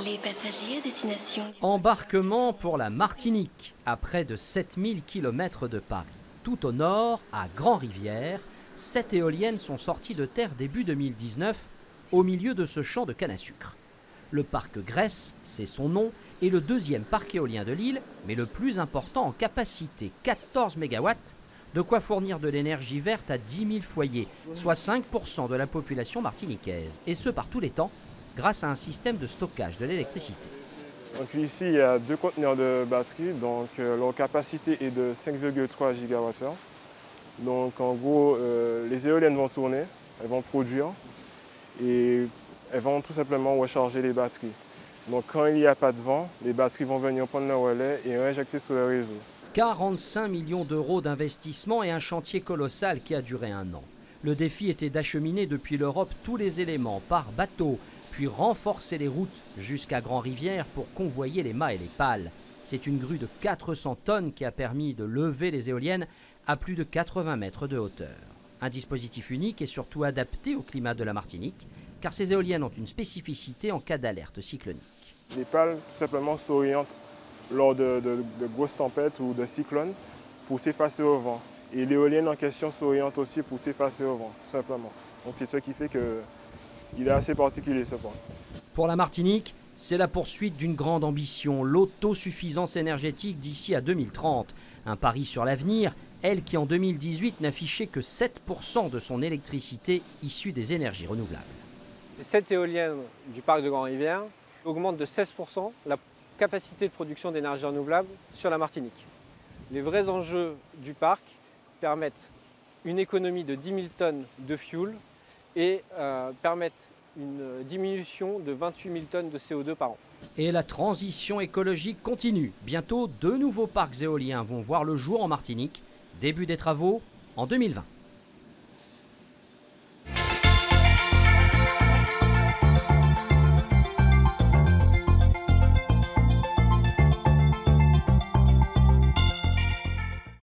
Les passagers à destination. Embarquement pour la Martinique, à près de 7000 km de Paris. Tout au nord, à Grand-Rivière, 7 éoliennes sont sorties de terre début 2019, au milieu de ce champ de canne à sucre. Le parc Grèce, c'est son nom, est le deuxième parc éolien de l'île, mais le plus important en capacité, 14 MW, de quoi fournir de l'énergie verte à 10 000 foyers, soit 5% de la population martiniquaise, et ce par tous les temps, grâce à un système de stockage de l'électricité. Donc ici, il y a 2 conteneurs de batterie, donc leur capacité est de 5,3 GWh. Donc en gros, les éoliennes vont tourner, elles vont produire et elles vont tout simplement recharger les batteries. Donc quand il n'y a pas de vent, les batteries vont venir prendre le relais et injecter sur le réseau. 45 millions d'euros d'investissement et un chantier colossal qui a duré 1 an. Le défi était d'acheminer depuis l'Europe tous les éléments par bateau, puis renforcer les routes jusqu'à Grand-Rivière pour convoyer les mâts et les pales. C'est une grue de 400 tonnes qui a permis de lever les éoliennes à plus de 80 mètres de hauteur. Un dispositif unique et surtout adapté au climat de la Martinique, car ces éoliennes ont une spécificité en cas d'alerte cyclonique. Les pales tout simplement s'orientent lors de grosses tempêtes ou de cyclones pour s'effacer au vent. Et l'éolienne en question s'oriente aussi pour s'effacer au vent, tout simplement. Donc c'est ce qui fait qu'il est assez particulier ce point. Pour la Martinique, c'est la poursuite d'une grande ambition, l'autosuffisance énergétique d'ici à 2030. Un pari sur l'avenir, elle qui en 2018 n'affichait que 7% de son électricité issue des énergies renouvelables. Les 7 éoliennes du parc de Grand-Rivière augmentent de 16% la capacité de production d'énergie renouvelable sur la Martinique. Les vrais enjeux du parc permettent une économie de 10 000 tonnes de fuel et permettent une diminution de 28 000 tonnes de CO2 par an. Et la transition écologique continue. Bientôt, 2 nouveaux parcs éoliens vont voir le jour en Martinique. Début des travaux en 2020.